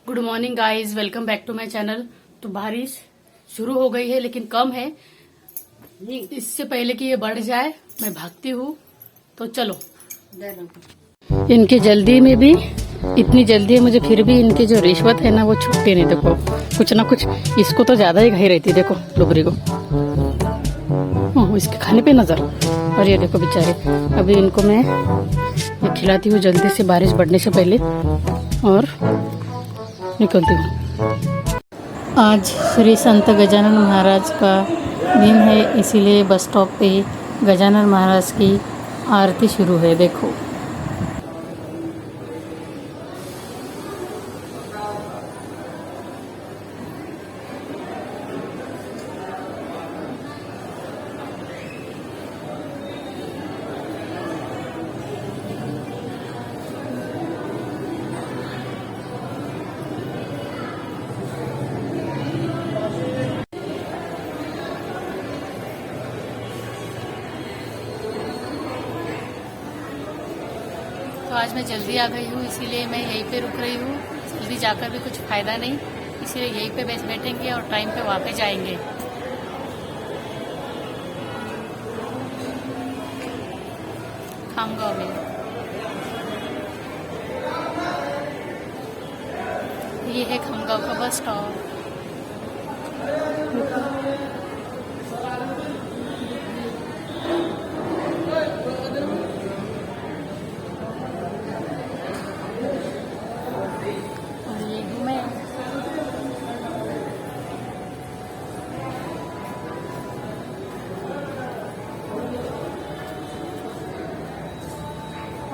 Good morning guys, welcome back to my channel. तो बारिश शुरू हो गई है लेकिन कम है। इससे पहले कि ये बढ़ जाए मैं भागती हूँ। तो चलो। इनकी जल्दी में भी इतनी जल्दी है मुझे, फिर भी इनकी जो रिश्वत है ना वो छुट्टी नहीं। देखो कुछ ना कुछ इसको तो ज्यादा ही घाई रहती है। देखो डुबरी को इसके खाने पे नजर। और ये देखो बेचारे, अभी इनको मैं ये खिलाती हूँ जल्दी से बारिश बढ़ने से पहले और निकलती हूँ। आज श्री संत गजानन महाराज का दिन है, इसीलिए बस स्टॉप पे गजानन महाराज की आरती शुरू है। देखो तो आज मैं जल्दी आ गई हूँ, इसीलिए मैं यहीं पे रुक रही हूँ। जल्दी जाकर भी कुछ फायदा नहीं, इसीलिए यहीं पे बस बैठेंगे और टाइम पे वापस जाएंगे। खामगांव में ये है खामगांव का बस स्टॉप।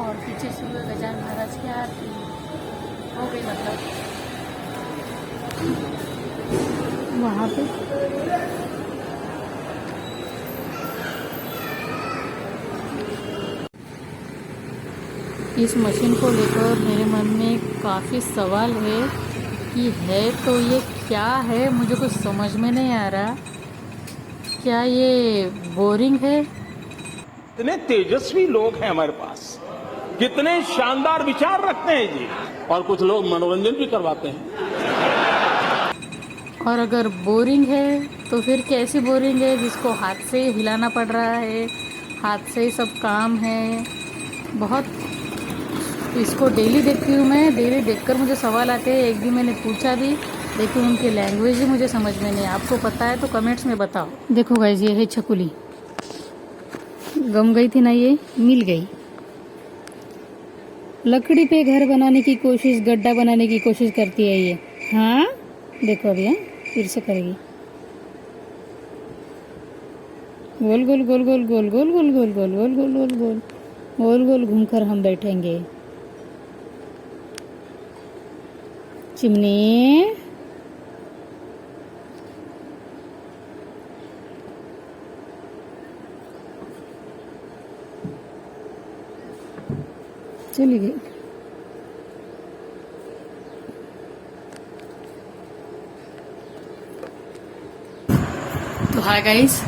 और पीछे से गजानन महाराज की आरती हो गई, मतलब वहाँ पे इस मशीन को लेकर मेरे मन में काफ़ी सवाल है कि है तो ये क्या है, मुझे कुछ समझ में नहीं आ रहा। क्या ये बोरिंग है? इतने तेजस्वी लोग हैं हमारे पास, कितने शानदार विचार रखते हैं जी। और कुछ लोग मनोरंजन भी करवाते हैं। और अगर बोरिंग है तो फिर कैसी बोरिंग है, जिसको हाथ से हिलाना पड़ रहा है, हाथ से ही सब काम है। बहुत इसको डेली देखती हूँ मैं, डेली देखकर मुझे सवाल आते हैं। एक दिन मैंने पूछा भी, लेकिन उनकी लैंग्वेज ही मुझे समझ में नहीं। आपको पता है तो कमेंट्स में बताओ। देखो गाइस, ये है छकुली, गम गई थी ना, ये मिल गई। लकड़ी पे घर बनाने की कोशिश, गड्ढा बनाने की कोशिश करती है ये। हाँ देखो अभी, हाँ फिर से करेगी। गोल गोल गोल गोल गोल गोल गोल गोल गोल गोल गोल गोल गोल गोल गोल घूमकर हम बैठेंगे। चिमनी चली गई। तो हाय गाइस,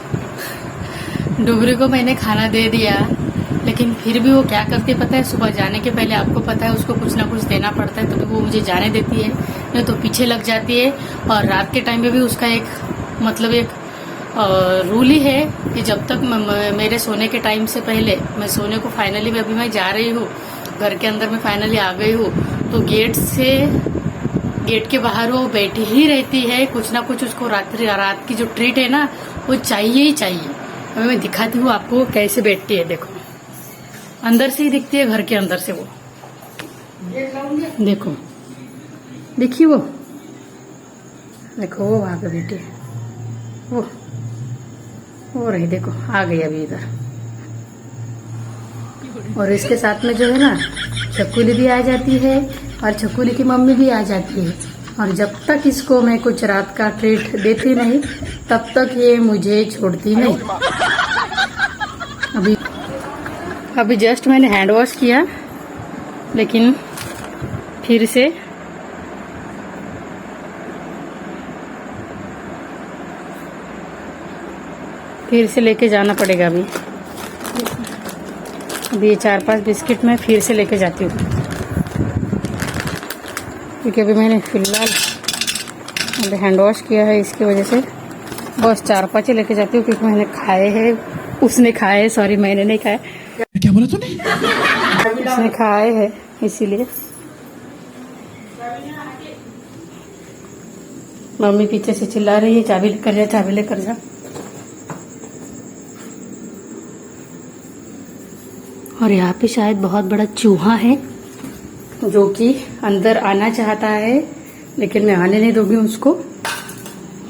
डुबरी को मैंने खाना दे दिया, लेकिन फिर भी वो क्या करती है पता है? सुबह जाने के पहले आपको पता है उसको कुछ ना कुछ देना पड़ता है, तभी वो मुझे जाने देती है, नहीं तो पीछे लग जाती है। और रात के टाइम में भी उसका एक रूल ही है कि जब तक मेरे सोने के टाइम से पहले, मैं सोने को फाइनली अभी मैं जा रही हूँ, घर के अंदर मैं फाइनली आ गई हूँ, तो गेट के बाहर वो बैठी ही रहती है। कुछ ना कुछ उसको रात की जो ट्रीट है ना वो चाहिए ही चाहिए। अभी मैं दिखाती हूँ आपको कैसे बैठती है। देखो अंदर से ही दिखती है, घर के अंदर से वो। देखो देखिए वो, देखो वो वहां पे बैठी है, वो रही, देखो आ गई अभी इधर। और इसके साथ में जो है ना छकुली भी आ जाती है और छकुली की मम्मी भी आ जाती है। और जब तक इसको मैं कुछ रात का ट्रीट देती नहीं तब तक ये मुझे छोड़ती नहीं। अभी जस्ट मैंने हैंड वॉश किया, लेकिन फिर से लेके जाना पड़ेगा। अभी 4-5 बिस्किट मैं फिर से लेके जाती हूँ। क्योंकि अभी मैंने फिलहाल अभी हैंड वॉश किया है, इसकी वजह से बस 4-5 ही लेके जाती हूँ, क्योंकि मैंने खाए हैं, उसने खाए है, सॉरी मैंने नहीं खाए, क्या बोला तूने? उसने खाए है इसीलिए। मम्मी पीछे से चिल्ला रही है, चाबी लेकर जा, चाबी लेकर जा। और यहाँ पे शायद बहुत बड़ा चूहा है जो कि अंदर आना चाहता है, लेकिन मैं आने नहीं दूंगी उसको।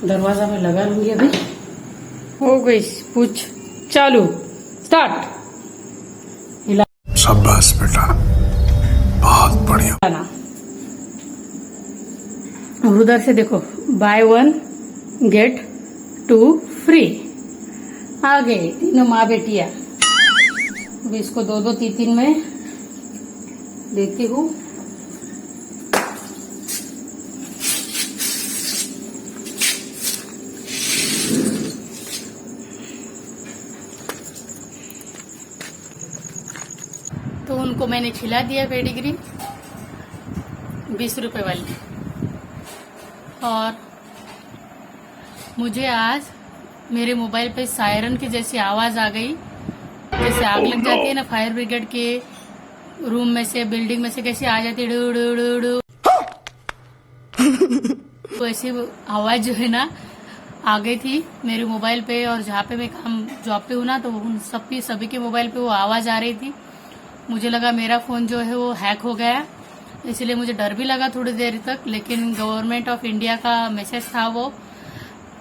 दरवाजा में लगा लूंगी अभी। हो गई पूछ चालू, स्टार्ट। शाबाश बेटा, बहुत बढ़िया। और उधर से देखो, बाय 1 गेट 2 फ्री। आ गए तीनों माँ बेटिया। अभी इसको 2-2 3-3 में देती हूँ। तो उनको मैंने खिला दिया पेडिग्री 20 रुपए वाली। और मुझे आज मेरे मोबाइल पे सायरन की जैसी आवाज आ गई, जैसे आग लग जाती है ना, फायर ब्रिगेड के रूम में से, बिल्डिंग में से कैसी आ जाती है, डू डू डू डू, तो ऐसी आवाज जो है ना आ गई थी मेरे मोबाइल पे। और जहाँ पे मैं काम जॉब पे हूँ ना, तो उन सभी के मोबाइल पे वो आवाज आ रही थी। मुझे लगा मेरा फोन जो है वो हैक हो गया, इसलिए मुझे डर भी लगा थोड़ी देर तक। लेकिन गवर्नमेंट ऑफ इंडिया का मैसेज था वो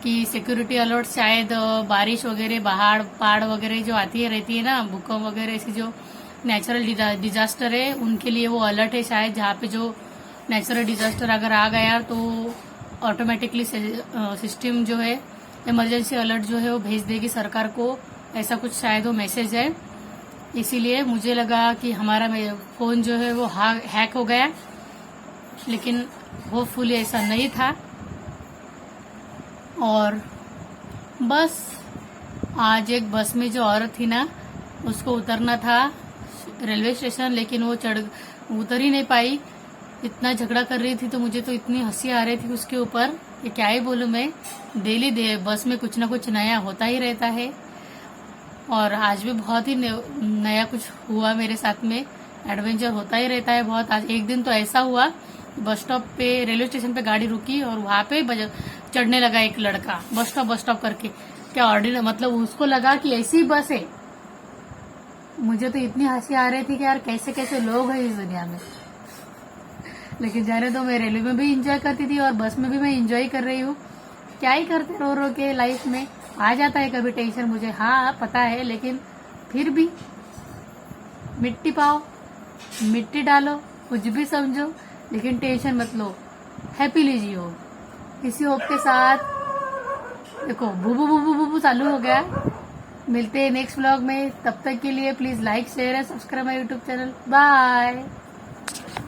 कि सिक्योरिटी अलर्ट, शायद बारिश वगैरह, पहाड़ वगैरह जो आती है रहती है ना, भूकंप वगैरह, ऐसी जो नेचुरल डिजास्टर है उनके लिए वो अलर्ट है शायद। जहाँ पे जो नेचुरल डिजास्टर अगर आ गया तो ऑटोमेटिकली सिस्टम जो है इमरजेंसी अलर्ट जो है वो भेज देगी सरकार को, ऐसा कुछ शायद वो मैसेज है। इसीलिए मुझे लगा कि हमारा फोन जो है वो हैक हो गया, लेकिन होपफुली ऐसा नहीं था। और बस आज एक बस में जो औरत थी ना, उसको उतरना था रेलवे स्टेशन, लेकिन वो उतर ही नहीं पाई, इतना झगड़ा कर रही थी। तो मुझे तो इतनी हंसी आ रही थी उसके ऊपर कि क्या ही बोलूं मैं। डेली बस में कुछ ना कुछ नया होता ही रहता है, और आज भी बहुत ही नया कुछ हुआ मेरे साथ में। एडवेंचर होता ही रहता है बहुत। आज एक दिन तो ऐसा हुआ, बस स्टॉप पे, रेलवे स्टेशन पे गाड़ी रुकी और वहां पे चढ़ने लगा एक लड़का, बस स्टॉप करके। क्या ऑर्डिनरी, मतलब उसको लगा कि ऐसी बस है। मुझे तो इतनी हंसी आ रही थी कि यार कैसे कैसे लोग हैं इस दुनिया में। लेकिन जाने तो मैं रेलवे में भी इंजॉय करती थी और बस में भी मैं इंजॉय कर रही हूँ। क्या ही करते रो रो के लाइफ में। आ जाता है कभी टेंशन मुझे, हाँ पता है, लेकिन फिर भी मिट्टी पाओ, मिट्टी डालो, कुछ भी समझो, लेकिन टेंशन मत लो, हैप्पीली जियो। इसी होप के साथ देखो बुबू बुबू बुबू चालू हो गया। मिलते हैं नेक्स्ट व्लॉग में, तब तक के लिए please like share and subscribe my YouTube channel. Bye.